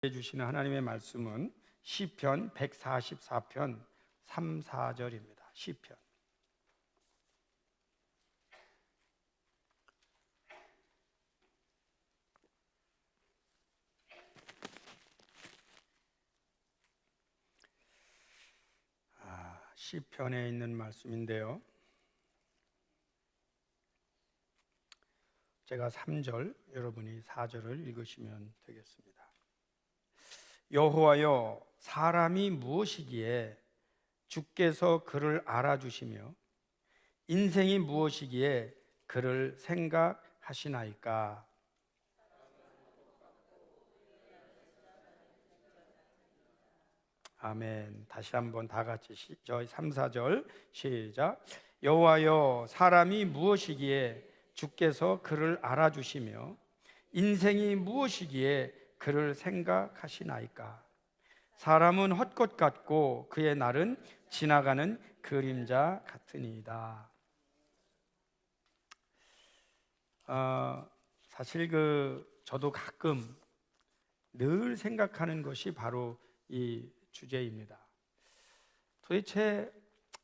해주시는 하나님의 말씀은 시편 144편 3, 4절입니다. 시편. 시편에 있는 말씀인데요, 제가 3절, 여러분이 4절을 읽으시면 되겠습니다. 여호와여, 사람이 무엇이기에 주께서 그를 알아주시며 인생이 무엇이기에 그를 생각하시나이까. 아멘. 다시 한번 다 같이 저희 3, 4절 시작. 여호와여, 사람이 무엇이기에 주께서 그를 알아주시며 인생이 무엇이기에 그를 생각하시나이까. 사람은 헛것 같고 그의 날은 지나가는 그림자 같으니이다. 사실 저도 가끔 늘 생각하는 것이 바로 이 주제입니다. 도대체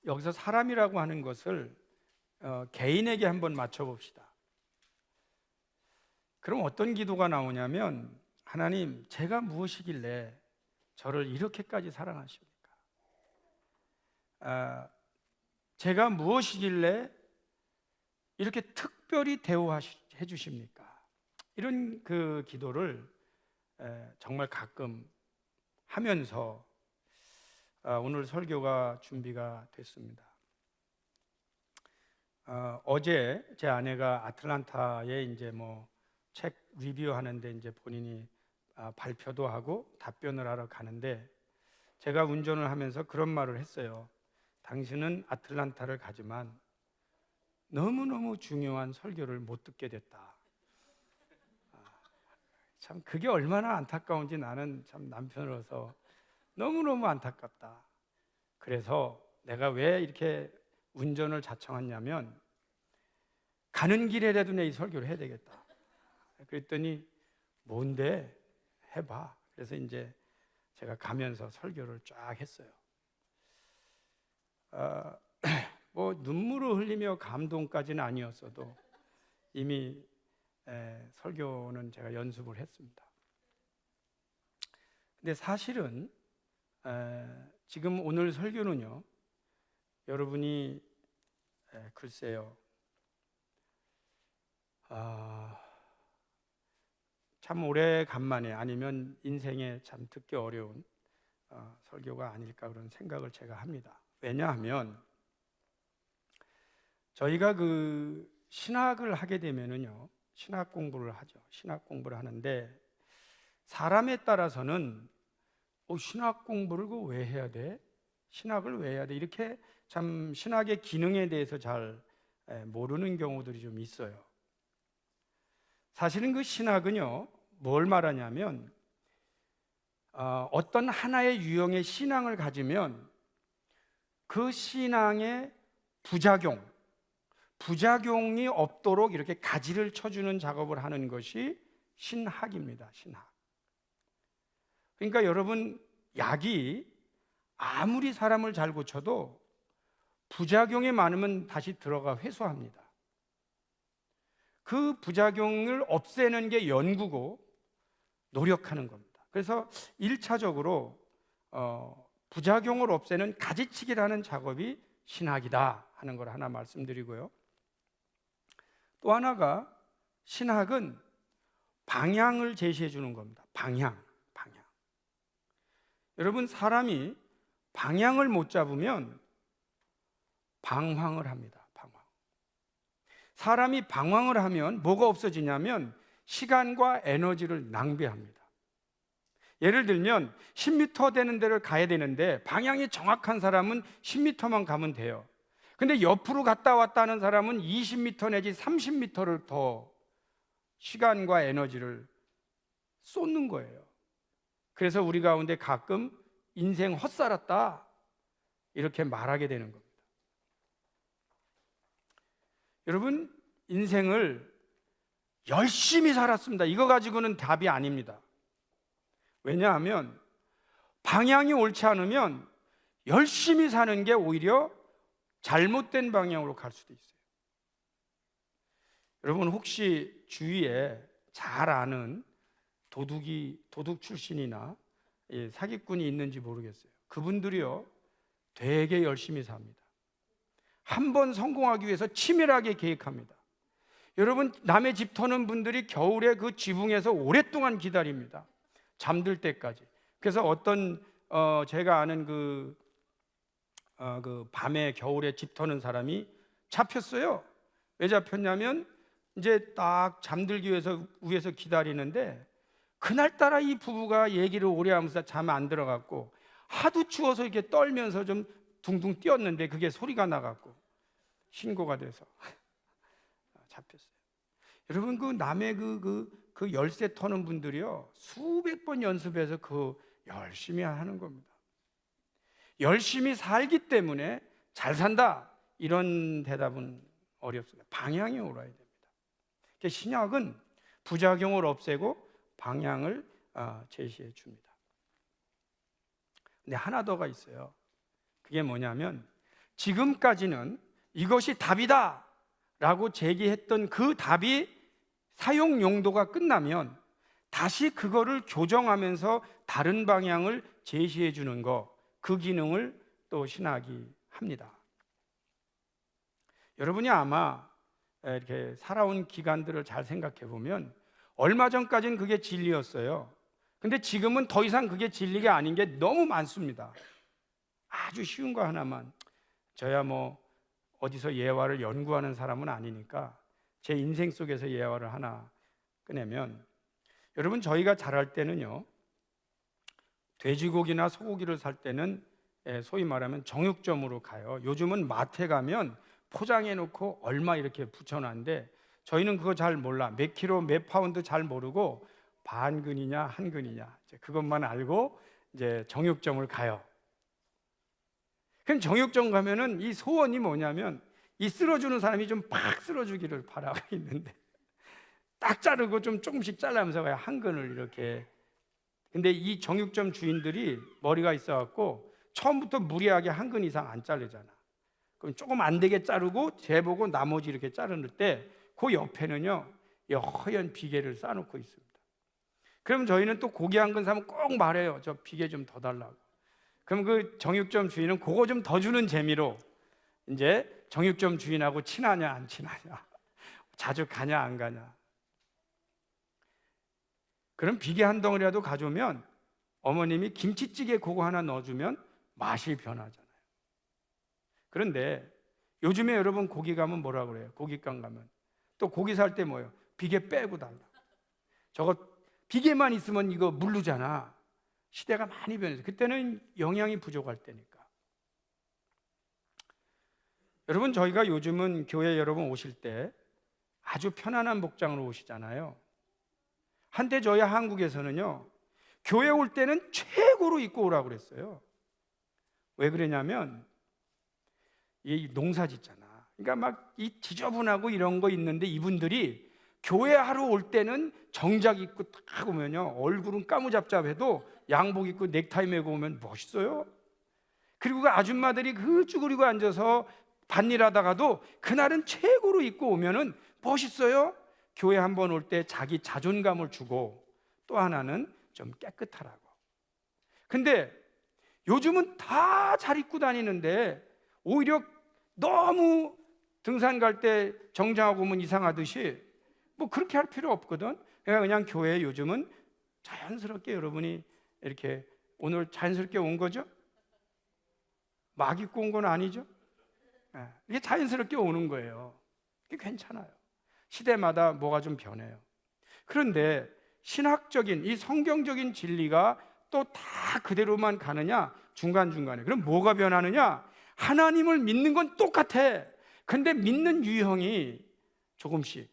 여기서 사람이라고 하는 것을 개인에게 한번 맞춰봅시다. 그럼 어떤 기도가 나오냐면, 하나님, 제가 무엇이길래 저를 이렇게까지 사랑하십니까? 제가 무엇이길래 이렇게 특별히 대우해 주십니까? 이런 기도를 정말 가끔 하면서 오늘 설교가 준비가 됐습니다. 어제 제 아내가 아틀란타에 이제 책 리뷰하는데 이제 본인이 발표도 하고 답변을 하러 가는데, 제가 운전을 하면서 그런 말을 했어요. 당신은 아틀란타를 가지만 너무너무 중요한 설교를 못 듣게 됐다. 참 그게 얼마나 안타까운지 나는 참 남편으로서 너무너무 안타깝다. 그래서 내가 왜 이렇게 운전을 자청했냐면, 가는 길에라도 내 이 설교를 해야 되겠다. 그랬더니 뭔데? 해봐. 그래서 이제 제가 가면서 설교를 쫙 했어요. 눈물을 흘리며 감동까지는 아니었어도 이미 설교는 제가 연습을 했습니다. 근데 사실은 지금 오늘 설교는요, 여러분이 글쎄요, 참 오래간만에, 아니면 인생에 참 듣기 어려운 설교가 아닐까 그런 생각을 제가 합니다. 왜냐하면 저희가 신학을 하게 되면은요, 신학 공부를 하죠. 신학 공부를 하는데 사람에 따라서는 신학 공부를 왜 해야 돼? 신학을 왜 해야 돼? 이렇게 참 신학의 기능에 대해서 잘 모르는 경우들이 좀 있어요. 사실은 신학은요, 뭘 말하냐면, 어떤 하나의 유형의 신앙을 가지면 그 신앙의 부작용이 없도록 이렇게 가지를 쳐주는 작업을 하는 것이 신학입니다. 신학. 그러니까 여러분, 약이 아무리 사람을 잘 고쳐도 부작용이 많으면 다시 들어가 회수합니다. 그 부작용을 없애는 게 연구고 노력하는 겁니다. 그래서 1차적으로 부작용을 없애는 가지치기라는 작업이 신학이다 하는 걸 하나 말씀드리고요. 또 하나가, 신학은 방향을 제시해 주는 겁니다. 방향. 여러분, 사람이 방향을 못 잡으면 방황을 합니다. 사람이 방황을 하면 뭐가 없어지냐면 시간과 에너지를 낭비합니다. 예를 들면 10m 되는 데를 가야 되는데 방향이 정확한 사람은 10m만 가면 돼요. 근데 옆으로 갔다 왔다 하는 사람은 20m 내지 30m를 더 시간과 에너지를 쏟는 거예요. 그래서 우리 가운데 가끔 인생 헛살았다 이렇게 말하게 되는 겁니다. 여러분, 인생을 열심히 살았습니다, 이거 가지고는 답이 아닙니다. 왜냐하면 방향이 옳지 않으면 열심히 사는 게 오히려 잘못된 방향으로 갈 수도 있어요. 여러분 혹시 주위에 잘 아는 도둑 출신이나 사기꾼이 있는지 모르겠어요. 그분들이요 되게 열심히 삽니다. 한 번 성공하기 위해서 치밀하게 계획합니다. 여러분 남의 집 터는 분들이 겨울에 그 지붕에서 오랫동안 기다립니다. 잠들 때까지. 그래서 어떤 제가 아는 그 밤에 겨울에 집 터는 사람이 잡혔어요. 왜 잡혔냐면 이제 딱 잠들기 위해서 위에서 기다리는데 그날따라 이 부부가 얘기를 오래 하면서 잠 안 들어갔고 하도 추워서 이렇게 떨면서 좀 둥둥 뛰었는데 그게 소리가 나갖고 신고가 돼서 잡혔어요. 여러분 그 남의 그 열쇠 터는 분들이요 수백 번 연습해서 그 열심히 하는 겁니다. 열심히 살기 때문에 잘 산다 이런 대답은 어렵습니다. 방향이 옳아야 됩니다. 신약은 부작용을 없애고 방향을 제시해 줍니다. 근데 하나 더가 있어요. 그게 뭐냐면 지금까지는 이것이 답이다 라고 제기했던 그 답이 사용 용도가 끝나면 다시 그거를 교정하면서 다른 방향을 제시해 주는 거, 그 기능을 또 신학이 합니다. 여러분이 아마 이렇게 살아온 기간들을 잘 생각해 보면 얼마 전까지는 그게 진리였어요. 근데 지금은 더 이상 그게 진리가 아닌 게 너무 많습니다. 아주 쉬운 거 하나만, 저야 뭐 어디서 예화를 연구하는 사람은 아니니까 제 인생 속에서 예화를 하나 꺼내면, 여러분 저희가 자랄 때는요 돼지고기나 소고기를 살 때는 소위 말하면 정육점으로 가요. 요즘은 마트에 가면 포장해 놓고 얼마 이렇게 붙여놨는데 저희는 그거 잘 몰라. 몇 킬로 몇 파운드 잘 모르고 반 근이냐 한 근이냐 그것만 알고 이제 정육점을 가요. 그럼 정육점 가면은 이 소원이 뭐냐면 이 쓸어주는 사람이 좀 팍 쓸어주기를 바라고 있는데 딱 자르고 좀 조금씩 잘라면서 가요. 한 근을 이렇게. 근데 이 정육점 주인들이 머리가 있어갖고 처음부터 무리하게 한 근 이상 안 자르잖아. 그럼 조금 안 되게 자르고 재보고 나머지 이렇게 자르는 때 그 옆에는요 이 허연 비계를 쌓아놓고 있습니다. 그럼 저희는 또 고기 한 근 사면 꼭 말해요. 저 비계 좀 더 달라고. 그럼 그 정육점 주인은 그거 좀 더 주는 재미로 이제 정육점 주인하고 친하냐 안 친하냐, 자주 가냐 안 가냐. 그럼 비계 한 덩어리라도 가져오면 어머님이 김치찌개 그거 하나 넣어주면 맛이 변하잖아요. 그런데 요즘에 여러분 고기 가면 뭐라 그래요? 고깃감 가면 또 고기 살 때 뭐예요? 비계 빼고 달라. 저거 비계만 있으면 이거 물르잖아. 시대가 많이 변해서 그때는 영양이 부족할 때니까. 여러분 저희가 요즘은 교회 여러분 오실 때 아주 편안한 복장으로 오시잖아요. 한때 저희 한국에서는요 교회 올 때는 최고로 입고 오라고 그랬어요. 왜 그러냐면 이 농사 짓잖아. 그러니까 막 이 지저분하고 이런 거 있는데 이분들이 교회 하러 올 때는 정장 입고 딱 오면요 얼굴은 까무잡잡해도 양복 입고 넥타이 메고 오면 멋있어요. 그리고 그 아줌마들이 그 쭈그리고 앉아서 밭일하다가도 그날은 최고로 입고 오면은 멋있어요. 교회 한번 올 때 자기 자존감을 주고 또 하나는 좀 깨끗하라고. 근데 요즘은 다 잘 입고 다니는데 오히려 너무 등산 갈 때 정장하고 오면 이상하듯이 뭐 그렇게 할 필요 없거든. 그냥 교회에 요즘은 자연스럽게 여러분이 이렇게 오늘 자연스럽게 온 거죠? 막 입고 온 건 아니죠? 이게 자연스럽게 오는 거예요. 이게 괜찮아요. 시대마다 뭐가 좀 변해요. 그런데 신학적인 이 성경적인 진리가 또 다 그대로만 가느냐? 중간중간에. 그럼 뭐가 변하느냐? 하나님을 믿는 건 똑같아. 근데 믿는 유형이 조금씩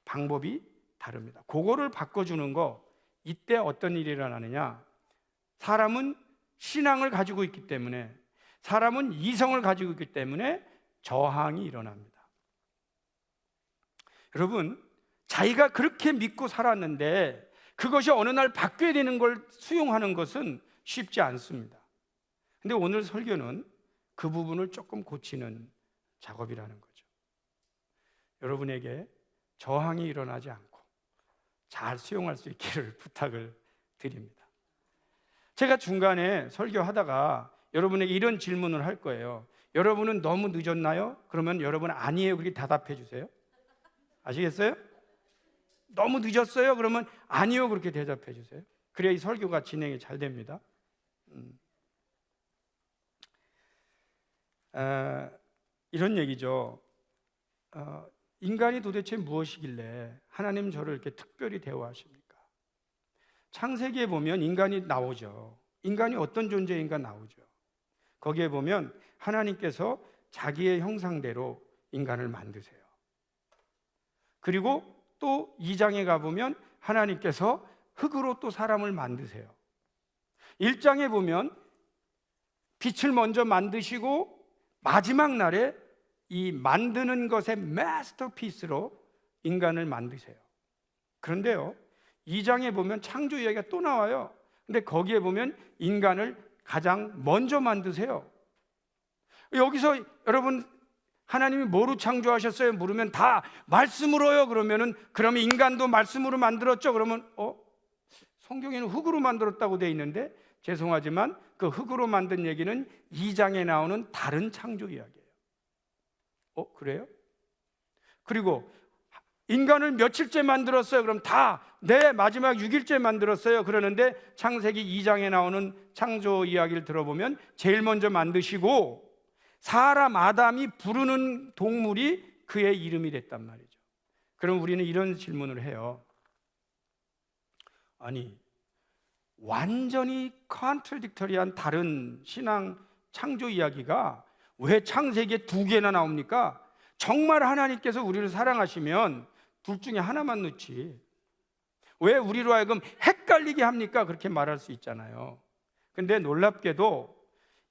방법이 다릅니다. 그거를 바꿔주는 거, 이때 어떤 일이 일어나느냐? 사람은 신앙을 가지고 있기 때문에, 사람은 이성을 가지고 있기 때문에 저항이 일어납니다. 여러분, 자기가 그렇게 믿고 살았는데 그것이 어느 날 바뀌어야 되는 걸 수용하는 것은 쉽지 않습니다. 근데 오늘 설교는 그 부분을 조금 고치는 작업이라는 거죠. 여러분에게 저항이 일어나지 않고 잘 수용할 수 있기를 부탁을 드립니다. 제가 중간에 설교하다가 여러분에게 이런 질문을 할 거예요. 여러분은 너무 늦었나요? 그러면 여러분 아니에요 그렇게 대답해 주세요. 아시겠어요? 너무 늦었어요? 그러면 아니요 그렇게 대답해 주세요. 그래야 이 설교가 진행이 잘 됩니다. 이런 얘기죠. 인간이 도대체 무엇이길래 하나님 저를 이렇게 특별히 대우하십니까? 창세기에 보면 인간이 나오죠. 인간이 어떤 존재인가 나오죠. 거기에 보면 하나님께서 자기의 형상대로 인간을 만드세요. 그리고 또 2장에 가보면 하나님께서 흙으로 또 사람을 만드세요. 1장에 보면 빛을 먼저 만드시고 마지막 날에 이 만드는 것의 마스터피스로 인간을 만드세요. 그런데요, 2장에 보면 창조 이야기가 또 나와요. 근데 거기에 보면 인간을 가장 먼저 만드세요. 여기서 여러분 하나님이 뭐로 창조하셨어요? 물으면 다 말씀으로요. 그러면 인간도 말씀으로 만들었죠. 그러면 성경에는 흙으로 만들었다고 돼 있는데 죄송하지만 그 흙으로 만든 얘기는 2장에 나오는 다른 창조 이야기예요. 그래요? 그리고 인간을 며칠째 만들었어요? 그럼 네, 마지막 6일째 만들었어요. 그러는데 창세기 2장에 나오는 창조 이야기를 들어보면 제일 먼저 만드시고 사람 아담이 부르는 동물이 그의 이름이 됐단 말이죠. 그럼 우리는 이런 질문을 해요. 아니, 완전히 컨트라딕터리한 다른 신앙 창조 이야기가 왜 창세기에 2개나 나옵니까? 정말 하나님께서 우리를 사랑하시면 둘 중에 하나만 넣지 왜 우리로 하여금 헷갈리게 합니까? 그렇게 말할 수 있잖아요. 근데 놀랍게도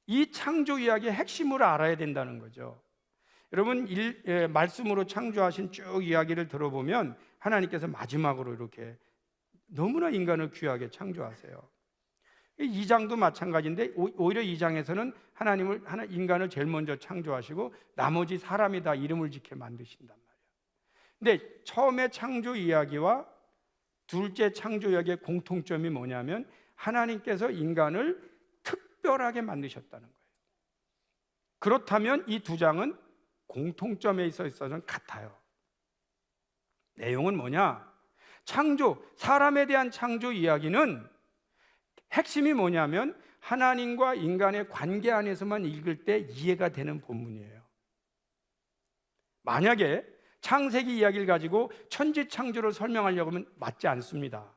이 창조 이야기의 핵심을 알아야 된다는 거죠. 여러분 말씀으로 창조하신 쭉 이야기를 들어보면 하나님께서 마지막으로 이렇게 너무나 인간을 귀하게 창조하세요. 2장도 마찬가지인데 오히려 2장에서는 인간을 제일 먼저 창조하시고 나머지 사람이 다 이름을 지켜 만드신단 말이에요. 근데 처음에 창조 이야기와 둘째 창조 이야기의 공통점이 뭐냐면 하나님께서 인간을 특별하게 만드셨다는 거예요. 그렇다면 이 2장은 공통점에 있어서는 같아요. 내용은 뭐냐? 사람에 대한 창조 이야기는 핵심이 뭐냐면 하나님과 인간의 관계 안에서만 읽을 때 이해가 되는 본문이에요. 만약에 창세기 이야기를 가지고 천지창조를 설명하려고 하면 맞지 않습니다.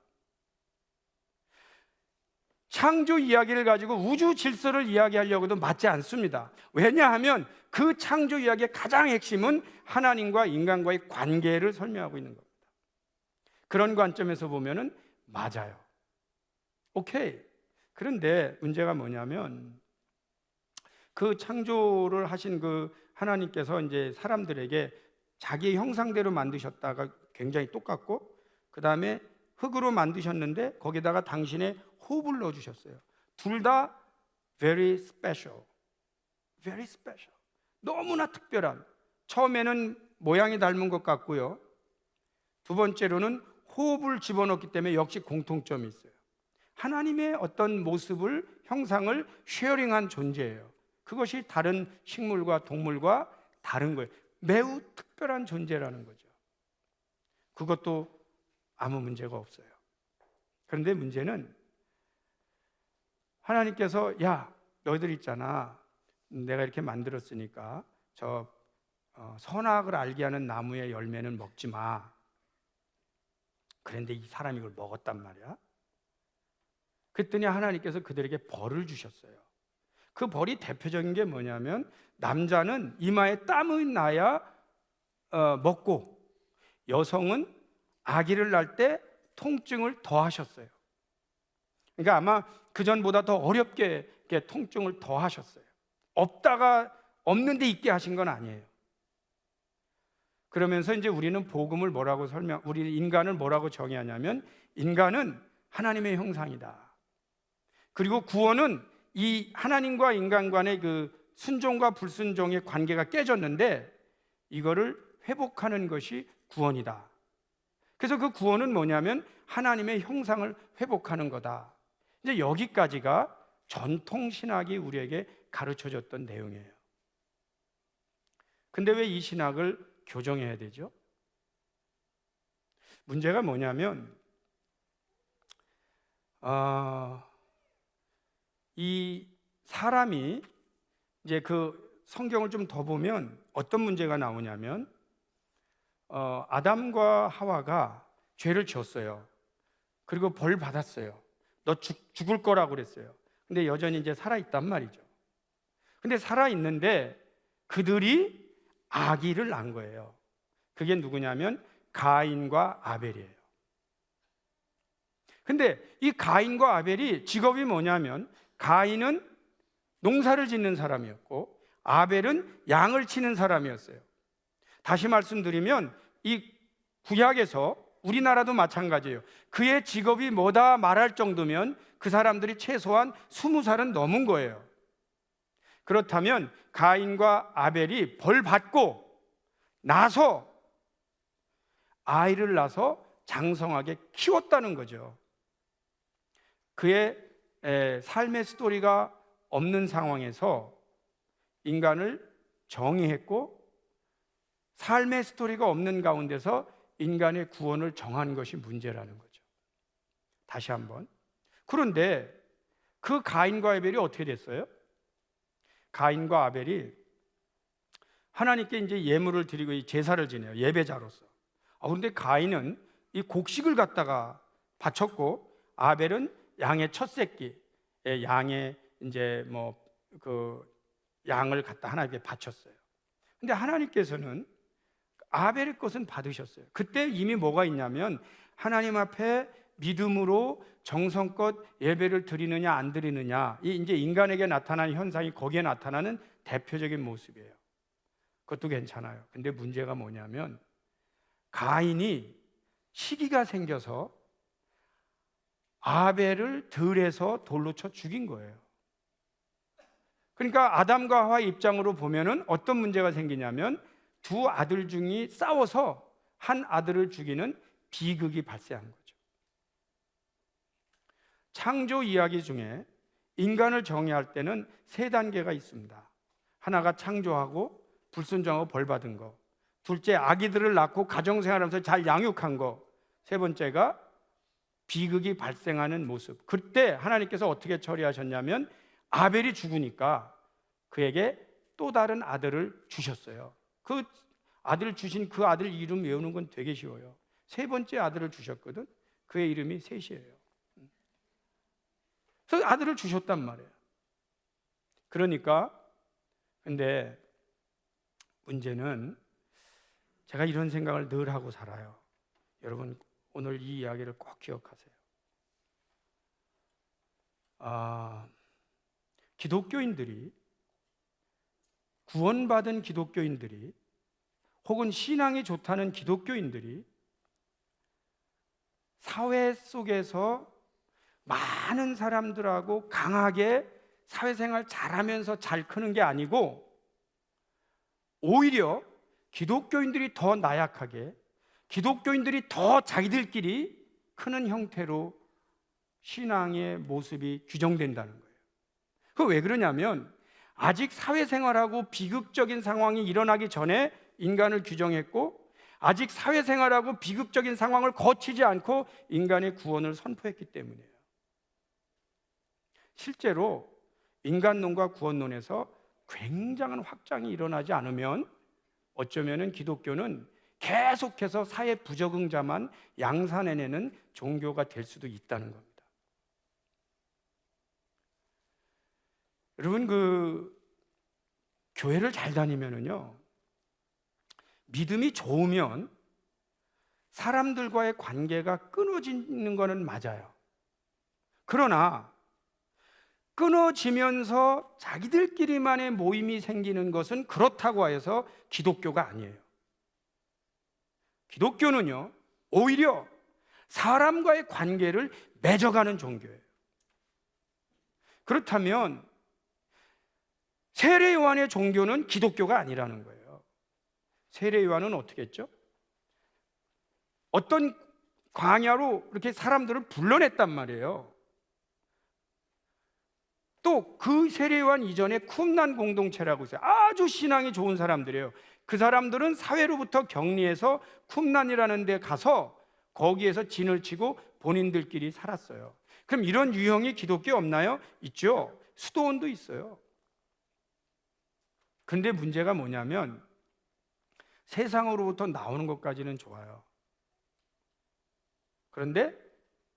창조 이야기를 가지고 우주 질서를 이야기하려고 해도 맞지 않습니다. 왜냐하면 그 창조 이야기의 가장 핵심은 하나님과 인간과의 관계를 설명하고 있는 겁니다. 그런 관점에서 보면은 맞아요. 오케이. 그런데 문제가 뭐냐면 그 창조를 하신 그 하나님께서 이제 사람들에게 자기의 형상대로 만드셨다가 굉장히 똑같고 그 다음에 흙으로 만드셨는데 거기다가 당신의 호흡을 넣어주셨어요. 둘 다 very special, very special. 너무나 특별한. 처음에는 모양이 닮은 것 같고요. 두 번째로는 호흡을 집어넣기 때문에 역시 공통점이 있어요. 하나님의 어떤 모습을, 형상을 쉐어링한 존재예요. 그것이 다른 식물과 동물과 다른 거예요. 매우 특별한 존재라는 거죠. 그것도 아무 문제가 없어요. 그런데 문제는 하나님께서 너희들 있잖아, 내가 이렇게 만들었으니까 선악을 알게 하는 나무의 열매는 먹지 마. 그런데 이 사람이 이걸 먹었단 말이야. 그랬더니 하나님께서 그들에게 벌을 주셨어요. 그 벌이 대표적인 게 뭐냐면 남자는 이마에 땀이 나야 먹고 여성은 아기를 낳을 때 통증을 더 하셨어요. 그러니까 아마 그전보다 더 어렵게 통증을 더 하셨어요. 없는데 있게 하신 건 아니에요. 그러면서 이제 우리는 복음을 우리 인간을 뭐라고 정의하냐면 인간은 하나님의 형상이다. 그리고 구원은 이 하나님과 인간 간의 그 순종과 불순종의 관계가 깨졌는데 이거를 회복하는 것이 구원이다. 그래서 그 구원은 뭐냐면 하나님의 형상을 회복하는 거다. 이제 여기까지가 전통 신학이 우리에게 가르쳐 줬던 내용이에요. 근데 왜 이 신학을 교정해야 되죠? 문제가 뭐냐면 이 사람이 이제 그 성경을 좀 더 보면 어떤 문제가 나오냐면 아담과 하와가 죄를 지었어요. 그리고 벌 받았어요. 너 죽을 거라고 그랬어요. 근데 여전히 이제 살아있단 말이죠. 근데 살아있는데 그들이 아기를 낳은 거예요. 그게 누구냐면 가인과 아벨이에요. 근데 이 가인과 아벨이 직업이 뭐냐면 가인은 농사를 짓는 사람이었고 아벨은 양을 치는 사람이었어요. 다시 말씀드리면 이 구약에서 우리나라도 마찬가지예요. 그의 직업이 뭐다 말할 정도면 그 사람들이 최소한 20살은 넘은 거예요. 그렇다면 가인과 아벨이 벌 받고 나서 아이를 낳아서 장성하게 키웠다는 거죠. 그의 삶의 스토리가 없는 상황에서 인간을 정의했고 삶의 스토리가 없는 가운데서 인간의 구원을 정한 것이 문제라는 거죠. 다시 한번. 그런데 그 가인과 아벨이 어떻게 됐어요? 가인과 아벨이 하나님께 이제 예물을 드리고 이 제사를 지내요. 예배자로서. 그런데 가인은 이 곡식을 갖다가 바쳤고 아벨은 양의 첫 새끼, 양의 이제 그 양을 갖다 하나님께 바쳤어요. 근데 하나님께서는 아벨의 것은 받으셨어요. 그때 이미 뭐가 있냐면 하나님 앞에 믿음으로 정성껏 예배를 드리느냐 안 드리느냐, 이 이제 인간에게 나타나는 현상이 거기에 나타나는 대표적인 모습이에요. 그것도 괜찮아요. 근데 문제가 뭐냐면 가인이 시기가 생겨서 아벨을 들에서 돌로 쳐 죽인 거예요. 그러니까 아담과 하와의 입장으로 보면은 어떤 문제가 생기냐면 두 아들 중이 싸워서 한 아들을 죽이는 비극이 발생한 거죠. 창조 이야기 중에 인간을 정의할 때는 세 단계가 있습니다. 하나가 창조하고 불순종하고 벌 받은 거, 둘째 아기들을 낳고 가정생활하면서 잘 양육한 거, 세 번째가 비극이 발생하는 모습. 그때 하나님께서 어떻게 처리하셨냐면 아벨이 죽으니까 그에게 또 다른 아들을 주셨어요. 그 아들 주신 그 아들 이름 외우는 건 되게 쉬워요. 세 번째 아들을 주셨거든. 그의 이름이 셋이에요. 그래서 아들을 주셨단 말이에요. 그러니까 근데 문제는 제가 이런 생각을 늘 하고 살아요. 여러분 오늘 이 이야기를 꼭 기억하세요. 기독교인들이, 구원받은 기독교인들이, 혹은 신앙이 좋다는 기독교인들이 사회 속에서 많은 사람들하고 강하게 사회생활 잘하면서 잘 크는 게 아니고 오히려 기독교인들이 더 나약하게, 기독교인들이 더 자기들끼리 크는 형태로 신앙의 모습이 규정된다는 거예요. 그거 왜 그러냐면 아직 사회생활하고 비극적인 상황이 일어나기 전에 인간을 규정했고 아직 사회생활하고 비극적인 상황을 거치지 않고 인간의 구원을 선포했기 때문이에요. 실제로 인간론과 구원론에서 굉장한 확장이 일어나지 않으면 어쩌면은 기독교는 계속해서 사회 부적응자만 양산해내는 종교가 될 수도 있다는 겁니다. 여러분 교회를 잘 다니면은요, 믿음이 좋으면 사람들과의 관계가 끊어지는 거는 맞아요. 그러나 끊어지면서 자기들끼리만의 모임이 생기는 것은 그렇다고 해서 기독교가 아니에요. 기독교는요, 오히려 사람과의 관계를 맺어가는 종교예요. 그렇다면 세례 요한의 종교는 기독교가 아니라는 거예요. 세례 요한은 어떻게 했죠? 어떤 광야로 이렇게 사람들을 불러냈단 말이에요. 또 그 세례 요한 이전에 쿰난 공동체라고 있어요. 아주 신앙이 좋은 사람들이에요. 그 사람들은 사회로부터 격리해서 쿰난이라는 데 가서 거기에서 진을 치고 본인들끼리 살았어요. 그럼 이런 유형이 기독교에 없나요? 있죠. 수도원도 있어요. 근데 문제가 뭐냐면 세상으로부터 나오는 것까지는 좋아요. 그런데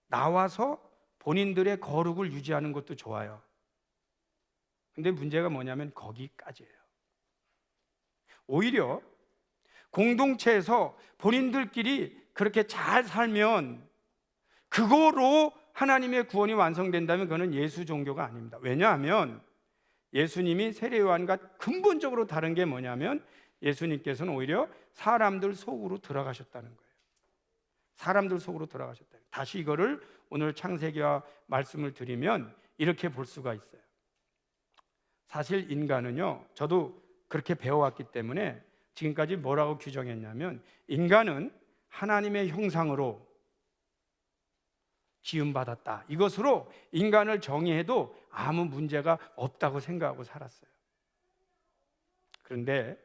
나와서 본인들의 거룩을 유지하는 것도 좋아요. 근데 문제가 뭐냐면 거기까지예요. 오히려 공동체에서 본인들끼리 그렇게 잘 살면 그거로 하나님의 구원이 완성된다면 그거는 예수 종교가 아닙니다. 왜냐하면 예수님이 세례 요한과 근본적으로 다른 게 뭐냐면 예수님께서는 오히려 사람들 속으로 들어가셨다는 거예요. 사람들 속으로 들어가셨다. 다시 이거를 오늘 창세기와 말씀을 드리면 이렇게 볼 수가 있어요. 사실 인간은요, 저도 그렇게 배워왔기 때문에 지금까지 뭐라고 규정했냐면 인간은 하나님의 형상으로 지음받았다. 이것으로 인간을 정의해도 아무 문제가 없다고 생각하고 살았어요. 그런데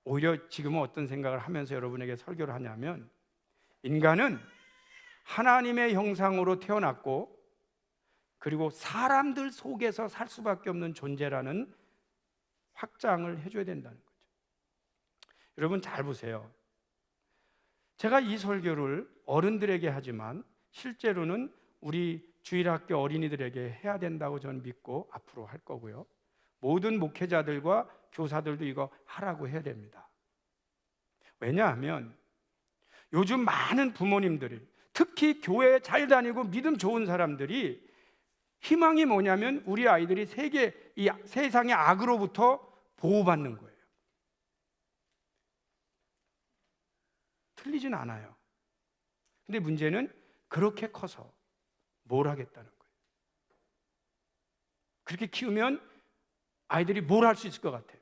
오히려 지금은 어떤 생각을 하면서 여러분에게 설교를 하냐면 인간은 하나님의 형상으로 태어났고 그리고 사람들 속에서 살 수밖에 없는 존재라는 확장을 해줘야 된다는 거죠. 여러분 잘 보세요. 제가 이 설교를 어른들에게 하지만 실제로는 우리 주일학교 어린이들에게 해야 된다고 저는 믿고 앞으로 할 거고요. 모든 목회자들과 교사들도 이거 하라고 해야 됩니다. 왜냐하면 요즘 많은 부모님들이 특히 교회 잘 다니고 믿음 좋은 사람들이 희망이 뭐냐면 우리 아이들이 이 세상의 악으로부터 보호받는 거예요. 틀리진 않아요. 근데 문제는 그렇게 커서 뭘 하겠다는 거예요. 그렇게 키우면 아이들이 뭘 할 수 있을 것 같아요.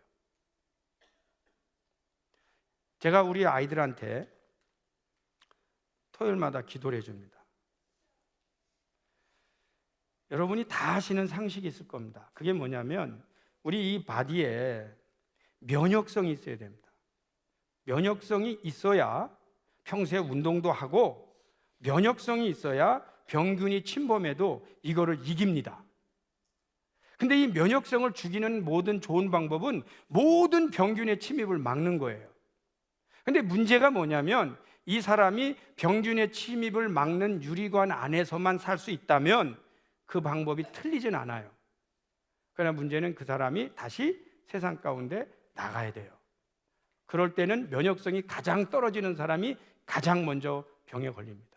제가 우리 아이들한테 토요일마다 기도를 해줍니다. 여러분이 다 아시는 상식이 있을 겁니다. 그게 뭐냐면 우리 이 바디에 면역성이 있어야 됩니다. 면역성이 있어야 평소에 운동도 하고 면역성이 있어야 병균이 침범해도 이거를 이깁니다. 근데 이 면역성을 죽이는 모든 좋은 방법은 모든 병균의 침입을 막는 거예요. 근데 문제가 뭐냐면 이 사람이 병균의 침입을 막는 유리관 안에서만 살 수 있다면 그 방법이 틀리진 않아요. 그러나 문제는 그 사람이 다시 세상 가운데 나가야 돼요. 그럴 때는 면역성이 가장 떨어지는 사람이 가장 먼저 병에 걸립니다.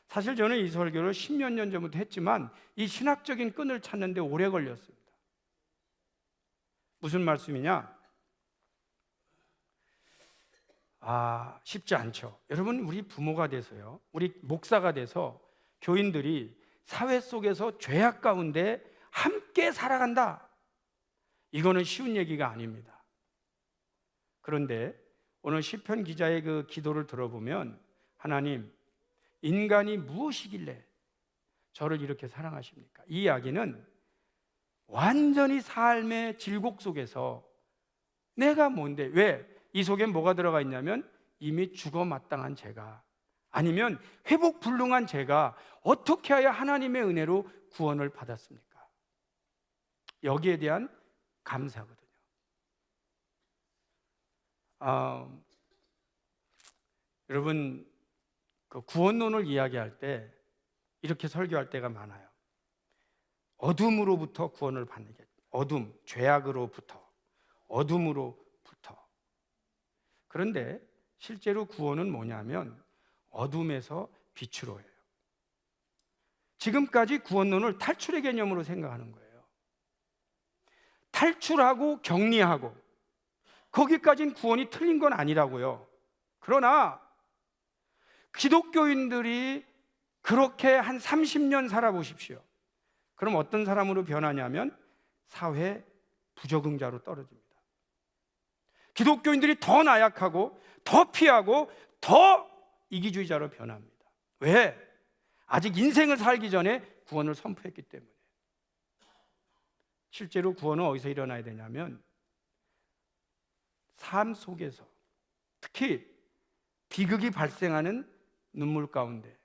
사실 저는 이 설교를 10몇 년 전부터 했지만 이 신학적인 끈을 찾는 데 오래 걸렸습니다. 무슨 말씀이냐? 쉽지 않죠. 여러분, 우리 부모가 돼서요, 우리 목사가 돼서 교인들이 사회 속에서 죄악 가운데 함께 살아간다. 이거는 쉬운 얘기가 아닙니다. 그런데 오늘 시편 기자의 그 기도를 들어보면 하나님, 인간이 무엇이길래 저를 이렇게 사랑하십니까? 이 이야기는 완전히 삶의 질곡 속에서 내가 뭔데, 왜? 이 속에 뭐가 들어가 있냐면 이미 죽어 마땅한 죄가, 아니면 회복 불능한 죄가 어떻게 하여 하나님의 은혜로 구원을 받았습니까? 여기에 대한 감사거든요. 여러분, 그 구원론을 이야기할 때 이렇게 설교할 때가 많아요. 어둠으로부터 구원을 받는 게, 어둠, 죄악으로부터, 어둠으로부터. 그런데 실제로 구원은 뭐냐면 어둠에서 빛으로 해요. 지금까지 구원론을 탈출의 개념으로 생각하는 거예요. 탈출하고 격리하고 거기까지는 구원이 틀린 건 아니라고요. 그러나 기독교인들이 그렇게 한 30년 살아보십시오. 그럼 어떤 사람으로 변하냐면 사회 부적응자로 떨어집니다. 기독교인들이 더 나약하고 더 피하고 더 이기주의자로 변합니다. 왜? 아직 인생을 살기 전에 구원을 선포했기 때문에. 실제로 구원은 어디서 일어나야 되냐면 삶 속에서, 특히 비극이 발생하는 눈물 가운데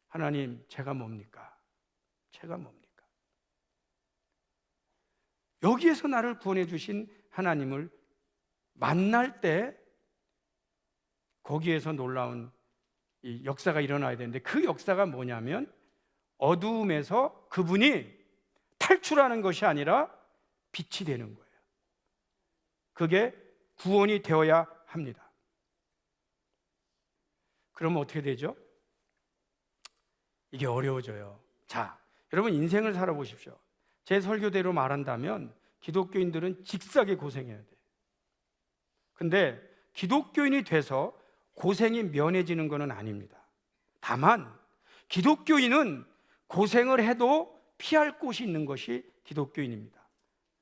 하나님, 제가 뭡니까? 제가 뭡니까? 여기에서 나를 구원해 주신 하나님을 만날 때 거기에서 놀라운 이 역사가 일어나야 되는데, 그 역사가 뭐냐면 어두움에서 그분이 탈출하는 것이 아니라 빛이 되는 거예요. 그게 구원이 되어야 합니다. 그러면 어떻게 되죠? 이게 어려워져요. 자, 여러분 인생을 살아보십시오. 제 설교대로 말한다면 기독교인들은 직사게 고생해야 돼요. 근데 기독교인이 돼서 고생이 면해지는 것은 아닙니다. 다만 기독교인은 고생을 해도 피할 곳이 있는 것이 기독교인입니다.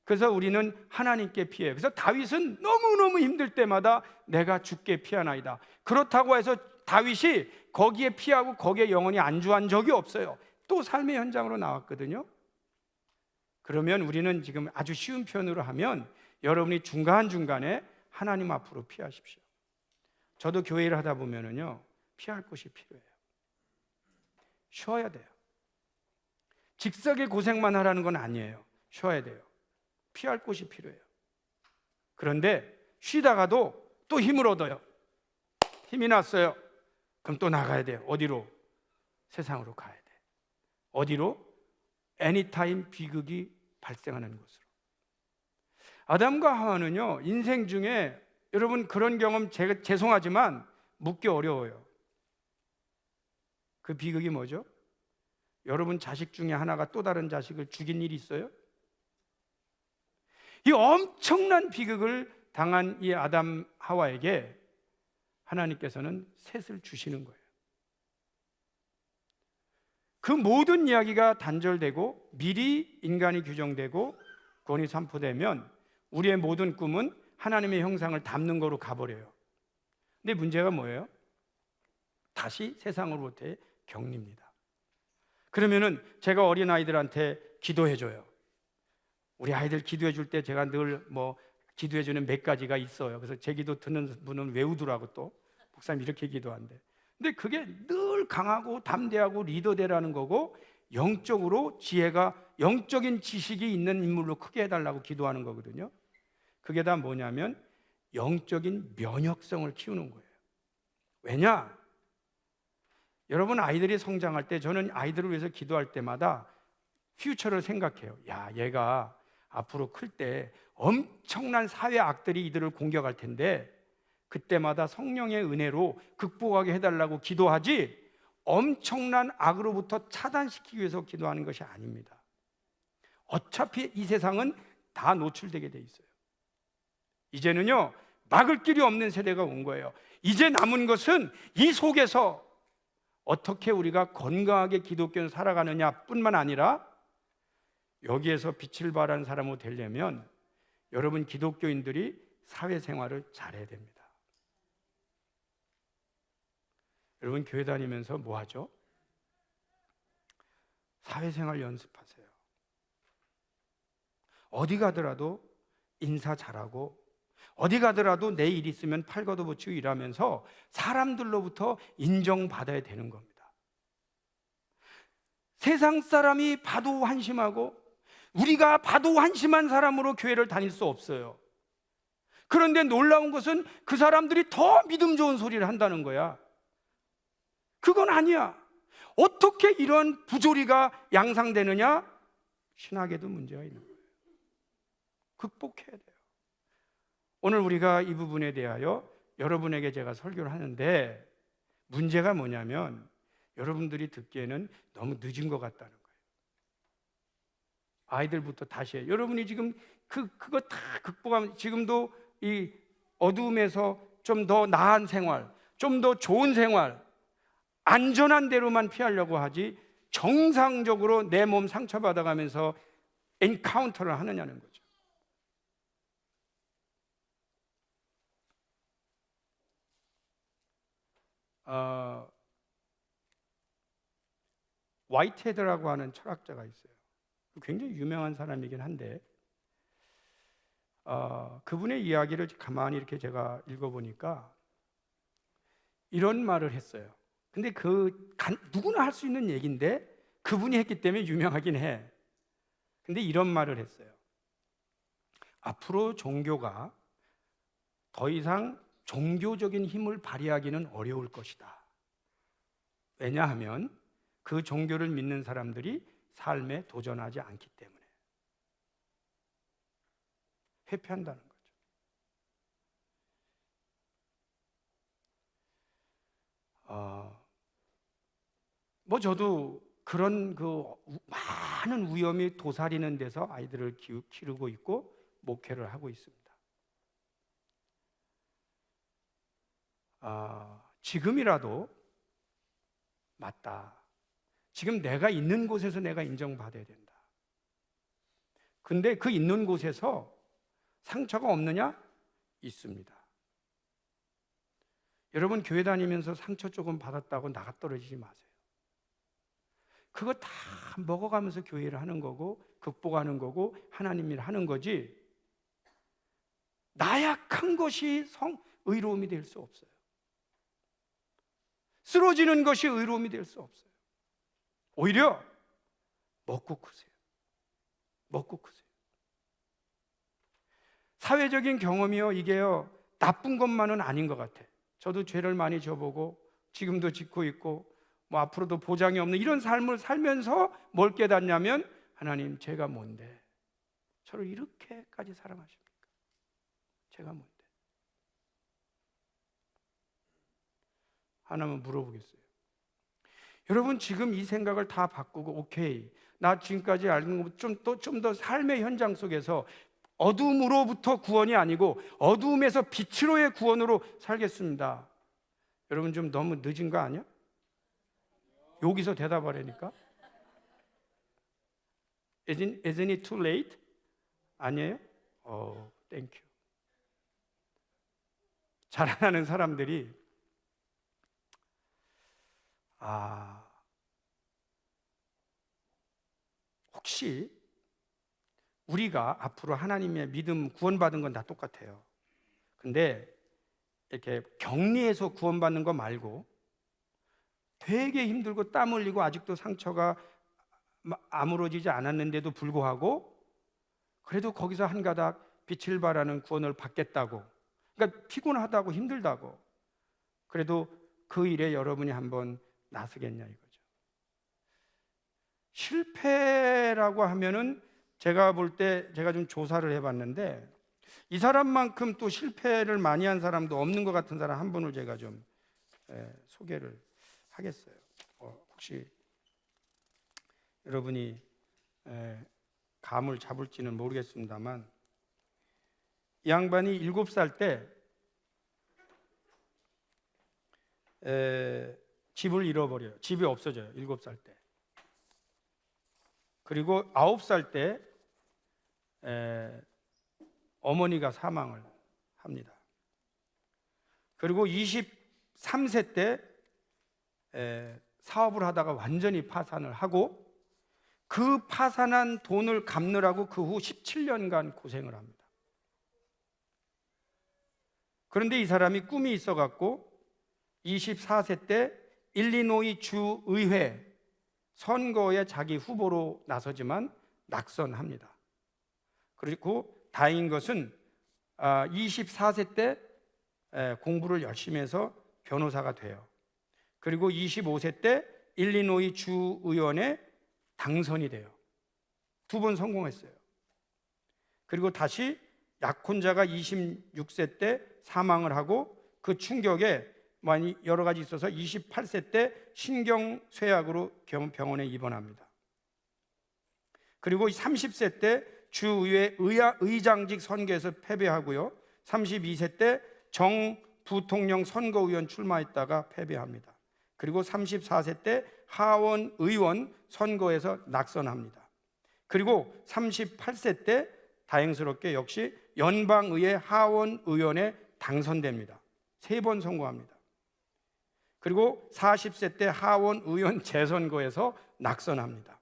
그래서 우리는 하나님께 피해요. 그래서 다윗은 너무너무 힘들 때마다 내가 주께 피하나이다. 그렇다고 해서 다윗이 거기에 피하고 거기에 영원히 안주한 적이 없어요. 또 삶의 현장으로 나왔거든요. 그러면 우리는 지금 아주 쉬운 표현으로 하면 여러분이 중간중간에 하나님 앞으로 피하십시오. 저도 교회를 하다 보면은요, 피할 곳이 필요해요. 쉬어야 돼요. 직석의 고생만 하라는 건 아니에요. 쉬어야 돼요. 피할 곳이 필요해요. 그런데 쉬다가도 또 힘을 얻어요. 힘이 났어요. 그럼 또 나가야 돼요. 어디로? 세상으로 가야 돼. 어디로? 애니타임 비극이 발생하는 곳으로. 아담과 하와는요, 인생 중에 여러분 그런 경험 제가 죄송하지만 묻기 어려워요. 그 비극이 뭐죠? 여러분 자식 중에 하나가 또 다른 자식을 죽인 일이 있어요? 이 엄청난 비극을 당한 이 아담 하와에게 하나님께서는 셋을 주시는 거예요. 그 모든 이야기가 단절되고 미리 인간이 규정되고 구원이 선포되면 우리의 모든 꿈은 하나님의 형상을 담는 거로 가버려요. 근데 문제가 뭐예요? 다시 세상으로부터의 격리입니다. 그러면은 제가 어린아이들한테 기도해줘요. 우리 아이들 기도해 줄 때 제가 늘 기도해 주는 몇 가지가 있어요. 그래서 제 기도 듣는 분은 외우더라고. 또 목사님 이렇게 기도한대. 근데 그게 늘 강하고 담대하고 리더되라는 거고, 영적으로 지혜가, 영적인 지식이 있는 인물로 크게 해달라고 기도하는 거거든요. 그게 다 뭐냐면 영적인 면역성을 키우는 거예요. 왜냐? 여러분 아이들이 성장할 때 저는 아이들을 위해서 기도할 때마다 퓨처를 생각해요. 야, 얘가 앞으로 클 때 엄청난 사회 악들이 이들을 공격할 텐데 그때마다 성령의 은혜로 극복하게 해달라고 기도하지 엄청난 악으로부터 차단시키기 위해서 기도하는 것이 아닙니다. 어차피 이 세상은 다 노출되게 돼 있어요. 이제는요, 막을 길이 없는 세대가 온 거예요. 이제 남은 것은 이 속에서 어떻게 우리가 건강하게 기독교를 살아가느냐 뿐만 아니라 여기에서 빛을 발하는 사람으로 되려면 여러분 기독교인들이 사회생활을 잘해야 됩니다. 여러분 교회 다니면서 뭐 하죠? 사회생활 연습하세요. 어디 가더라도 인사 잘하고, 어디 가더라도 내 일 있으면 팔 걷어붙이고 일하면서 사람들로부터 인정받아야 되는 겁니다. 세상 사람이 봐도 한심하고 우리가 봐도 한심한 사람으로 교회를 다닐 수 없어요. 그런데 놀라운 것은 그 사람들이 더 믿음 좋은 소리를 한다는 거야. 그건 아니야. 어떻게 이런 부조리가 양상되느냐? 신학에도 문제가 있는 거예요. 극복해야 돼요. 오늘 우리가 이 부분에 대하여 여러분에게 제가 설교를 하는데 문제가 뭐냐면 여러분들이 듣기에는 너무 늦은 것 같다는 거예요. 아이들부터 다시 해요. 여러분이 지금 그거 다 극복하면 지금도 이 어두움에서 좀 더 나은 생활, 좀 더 좋은 생활, 안전한 데로만 피하려고 하지 정상적으로 내 몸 상처받아가면서 엔카운터를 하느냐는 거죠. 화이트헤드라고 하는 철학자가 있어요. 굉장히 유명한 사람이긴 한데 그분의 이야기를 가만히 이렇게 제가 읽어보니까 이런 말을 했어요. 근데 누구나 할 수 있는 얘기인데 그분이 했기 때문에 유명하긴 해. 근데 이런 말을 했어요. 앞으로 종교가 더 이상 종교적인 힘을 발휘하기는 어려울 것이다. 왜냐하면 그 종교를 믿는 사람들이 삶에 도전하지 않기 때문에. 회피한다는 거죠. 저도 그런 많은 위험이 도사리는 데서 아이들을 기르고 있고 목회를 하고 있습니다. 지금이라도 맞다. 지금 내가 있는 곳에서 내가 인정받아야 된다. 근데 그 있는 곳에서 상처가 없느냐? 있습니다. 여러분 교회 다니면서 상처 조금 받았다고 나가 떨어지지 마세요. 그거 다 먹어가면서 교회를 하는 거고 극복하는 거고 하나님 일 하는 거지, 나약한 것이 의로움이 될 수 없어요. 쓰러지는 것이 의로움이 될 수 없어요. 오히려 먹고 크세요. 먹고 크세요. 사회적인 경험이요, 이게요 나쁜 것만은 아닌 것 같아. 저도 죄를 많이 져보고 지금도 짓고 있고 앞으로도 보장이 없는 이런 삶을 살면서 뭘 깨닫냐면, 하나님 제가 뭔데 저를 이렇게까지 사랑하십니까? 제가 뭔데? 하나만 물어보겠어요. 여러분 지금 이 생각을 다 바꾸고, 오케이, 나 지금까지 알는 것 좀 더 삶의 현장 속에서 어둠으로부터 구원이 아니고 어둠에서 빛으로의 구원으로 살겠습니다. 여러분 좀 너무 늦은 거 아니야? 여기서 대답하라니까. Isn't it too late? 아니에요? 땡큐. 자라나는 사람들이 혹시 우리가 앞으로 하나님의 믿음 구원받은 건 다 똑같아요. 근데 이렇게 격리해서 구원받는 거 말고 되게 힘들고 땀 흘리고 아직도 상처가 아물어지지 않았는데도 불구하고 그래도 거기서 한 가닥 빛을 발하는 구원을 받겠다고, 그러니까 피곤하다고 힘들다고, 그래도 그 일에 여러분이 한번 나서겠냐 이거죠. 실패라고 하면은 제가 볼 때 제가 좀 조사를 해봤는데 이 사람만큼 또 실패를 많이 한 사람도 없는 것 같은 사람 한 분을 제가 좀 소개를 하겠어요. 혹시 여러분이 감을 잡을지는 모르겠습니다만, 이 양반이 7살 때 집을 잃어버려요. 집이 없어져요. 7살 때. 그리고 9살 때 어머니가 사망을 합니다. 그리고 23세 때 사업을 하다가 완전히 파산을 하고, 그 파산한 돈을 갚느라고 그 후 17년간 고생을 합니다. 그런데 이 사람이 꿈이 있어갖고 24세 때 일리노이 주의회 선거에 자기 후보로 나서지만 낙선합니다. 그리고 다행인 것은 24세 때 공부를 열심히 해서 변호사가 돼요. 그리고 25세 때 일리노이 주의원에 당선이 돼요. 2번 성공했어요. 그리고 다시 약혼자가 26세 때 사망을 하고 그 충격에 많이 여러 가지 있어서 28세 때 신경쇠약으로 병원에 입원합니다. 그리고 30세 때 주의회 의장직 선거에서 패배하고요. 32세 때 정부통령 선거위원 출마했다가 패배합니다. 그리고 34세 때 하원 의원 선거에서 낙선합니다. 그리고 38세 때 다행스럽게 역시 연방의회 하원 의원에 당선됩니다. 3번 선거합니다. 그리고 40세 때 하원 의원 재선거에서 낙선합니다.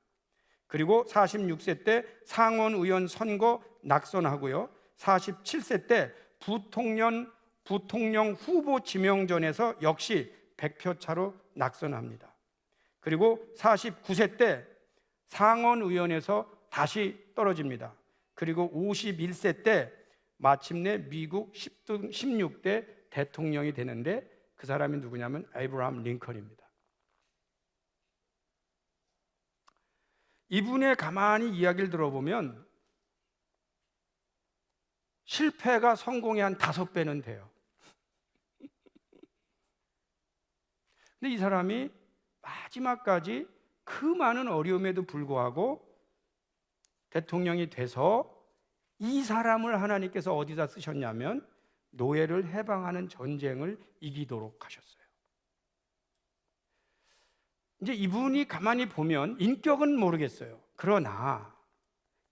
그리고 46세 때 상원 의원 선거 낙선하고요. 47세 때 부통령 후보 지명전에서 역시 100표 차로 낙선합니다. 그리고 49세 때 상원 의원에서 다시 떨어집니다. 그리고 51세 때 마침내 미국 16대 대통령이 되는데 그 사람이 누구냐면 에이브라함 링컨입니다. 이분의 가만히 이야기를 들어보면 실패가 성공의 한 5배는 돼요. 근데 이 사람이 마지막까지 그 많은 어려움에도 불구하고 대통령이 돼서 이 사람을 하나님께서 어디다 쓰셨냐면 노예를 해방하는 전쟁을 이기도록 하셨어요. 이제 이분이 가만히 보면 인격은 모르겠어요. 그러나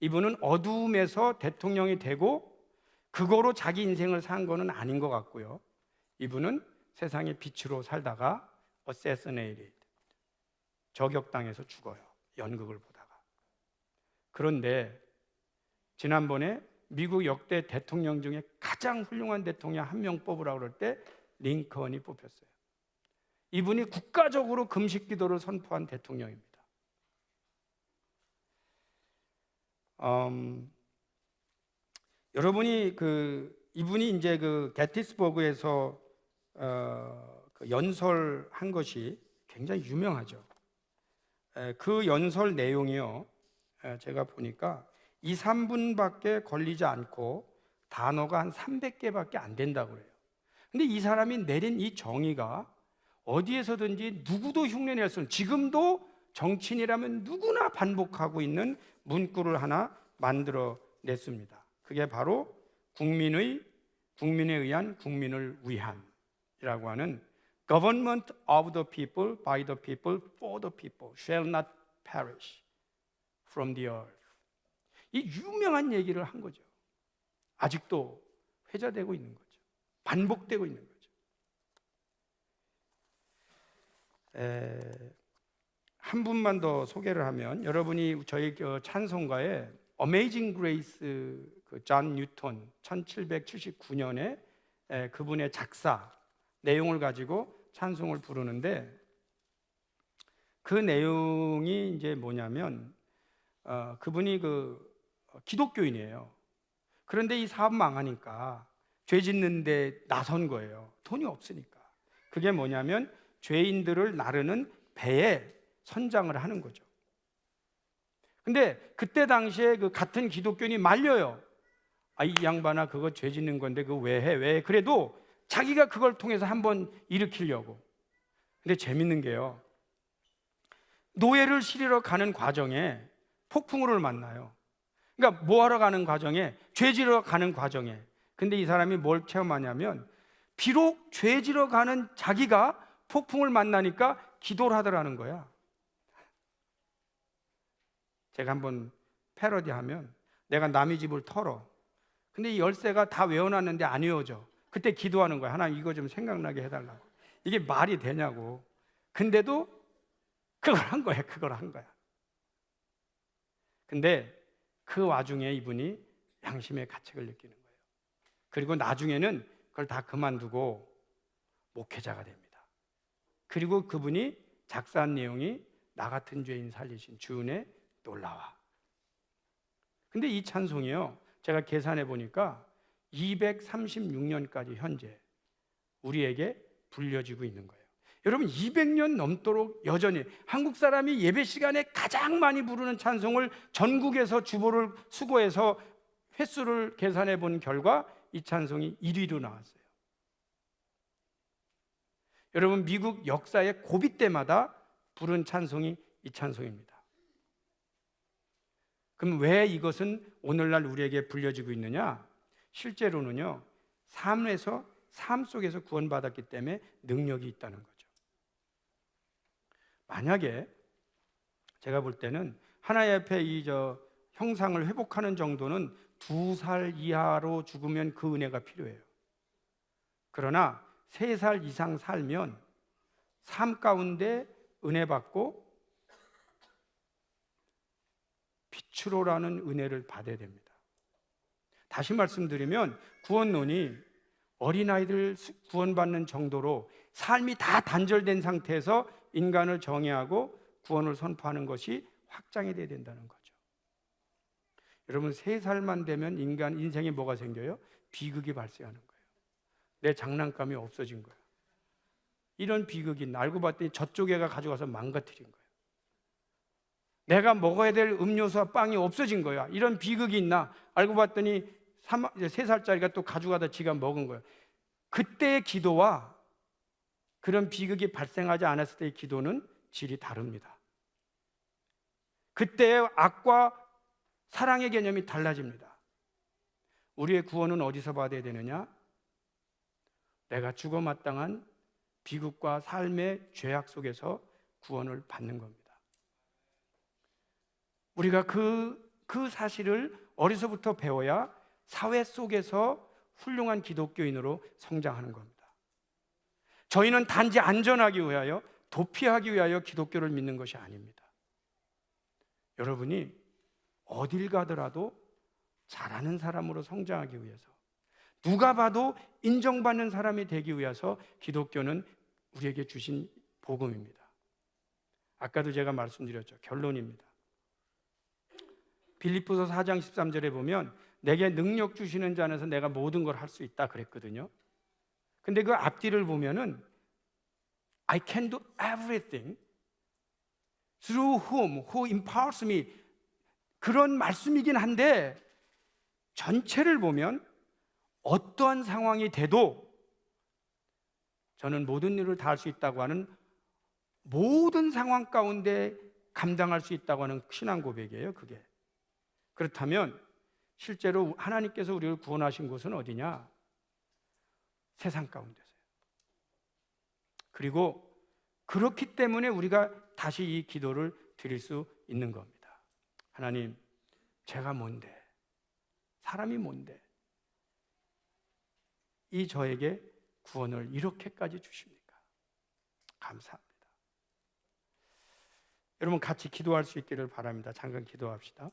이분은 어두움에서 대통령이 되고 그거로 자기 인생을 산 거는 아닌 것 같고요. 이분은 세상의 빛으로 살다가 assassinated, 저격당해서 죽어요. 연극을 보다가. 그런데 지난번에 미국 역대 대통령 중에 가장 훌륭한 대통령 한 명 뽑으라고 그럴 때 링컨이 뽑혔어요. 이분이 국가적으로 금식 기도를 선포한 대통령입니다. 여러분이 이분이 이제 게티스버그에서 연설한 것이 굉장히 유명하죠. 그 연설 내용이요, 제가 보니까 2, 3분밖에 걸리지 않고 단어가 한 300개밖에 안 된다고 그래요. 근데 이 사람이 내린 이 정의가 어디에서든지 누구도 흉내낼 수 없는, 지금도 정치인이라면 누구나 반복하고 있는 문구를 하나 만들어 냈습니다. 그게 바로 국민에 의한 국민을 위한이라고 하는 Government of the people, by the people, for the people, shall not perish from the earth. 이 유명한 얘기를 한 거죠. 아직도 회자되고 있는 거죠. 반복되고 있는 거죠. 한 분만 더 소개를 하면, 여러분이 저희 찬송가에 Amazing Grace, 존 뉴턴 1779년에 그분의 작사 내용을 가지고 찬송을 부르는데, 그 내용이 이제 뭐냐면 그분이 기독교인이에요. 그런데 이 사업 망하니까 죄 짓는데 나선 거예요. 돈이 없으니까. 그게 뭐냐면 죄인들을 나르는 배에 선장을 하는 거죠. 근데 그때 당시에 같은 기독교인이 말려요. 이 양반아, 그거 죄 짓는 건데 그거 왜 해? 왜? 그래도 자기가 그걸 통해서 한번 일으키려고. 근데 재밌는 게요, 노예를 실으러 가는 과정에 폭풍우를 만나요. 그러니까 뭐하러 가는 과정에? 죄 지러 가는 과정에. 근데 이 사람이 뭘 체험하냐면, 비록 죄 지러 가는 자기가 폭풍을 만나니까 기도를 하더라는 거야. 제가 한번 패러디하면, 내가 남의 집을 털어. 근데 이 열쇠가 다 외워놨는데 안 외워져. 그때 기도하는 거야. 하나님, 이거 좀 생각나게 해달라고. 이게 말이 되냐고. 근데도 그걸 한 거야. 그걸 한 거야. 근데 그 와중에 이분이 양심의 가책을 느끼는 거예요. 그리고 나중에는 그걸 다 그만두고 목회자가 됩니다. 그리고 그분이 작사한 내용이 나 같은 죄인 살리신 주은혜 놀라와. 근데 이 찬송이요, 제가 계산해 보니까 236년까지 현재 우리에게 불려지고 있는 거예요. 여러분, 200년 넘도록 여전히 한국 사람이 예배 시간에 가장 많이 부르는 찬송을 전국에서 주보를 수거해서 횟수를 계산해 본 결과 이 찬송이 1위로 나왔어요. 여러분, 미국 역사의 고비 때마다 부른 찬송이 이 찬송입니다. 그럼 왜 이것은 오늘날 우리에게 불려지고 있느냐? 실제로는요, 삶 속에서 구원받았기 때문에 능력이 있다는 거죠. 만약에 제가 볼 때는 하나님 앞에 형상을 회복하는 정도는 2살 이하로 죽으면 그 은혜가 필요해요. 그러나 3살 이상 살면 삶 가운데 은혜 받고 빛으로라는 은혜를 받아야 됩니다. 다시 말씀드리면 구원론이 어린아이들 구원받는 정도로 삶이 다 단절된 상태에서 인간을 정의하고 구원을 선포하는 것이 확장이 돼야 된다는 거죠. 여러분, 3살만 되면 인생에 뭐가 생겨요? 비극이 발생하는 거예요. 내 장난감이 없어진 거예요. 이런 비극이 알고 봤더니 저쪽 애가 가져가서 망가뜨린 거예요. 내가 먹어야 될 음료수와 빵이 없어진 거야. 이런 비극이 있나? 알고 봤더니 3살짜리가 또 가져가다 지가 먹은 거예요. 그때의 기도와 그런 비극이 발생하지 않았을 때의 기도는 질이 다릅니다. 그때의 악과 사랑의 개념이 달라집니다. 우리의 구원은 어디서 받아야 되느냐? 내가 죽어 마땅한 비극과 삶의 죄악 속에서 구원을 받는 겁니다. 우리가 그 사실을 어려서부터 배워야 사회 속에서 훌륭한 기독교인으로 성장하는 겁니다. 저희는 단지 안전하기 위하여, 도피하기 위하여 기독교를 믿는 것이 아닙니다. 여러분이 어딜 가더라도 잘하는 사람으로 성장하기 위해서, 누가 봐도 인정받는 사람이 되기 위해서 기독교는 우리에게 주신 복음입니다. 아까도 제가 말씀드렸죠. 결론입니다. 빌립보서 4장 13절에 보면 내게 능력 주시는 자 안에서 내가 모든 걸 할 수 있다 그랬거든요. 근데 그 앞뒤를 보면은 I can do everything through whom, who empowers me, 그런 말씀이긴 한데 전체를 보면 어떠한 상황이 돼도 저는 모든 일을 다 할 수 있다고 하는, 모든 상황 가운데 감당할 수 있다고 하는 신앙 고백이에요. 그게 그렇다면 실제로 하나님께서 우리를 구원하신 곳은 어디냐? 세상 가운데서요. 그리고 그렇기 때문에 우리가 다시 이 기도를 드릴 수 있는 겁니다. 하나님, 제가 뭔데? 사람이 뭔데? 이 저에게 구원을 이렇게까지 주십니까? 감사합니다. 여러분, 같이 기도할 수 있기를 바랍니다. 잠깐 기도합시다.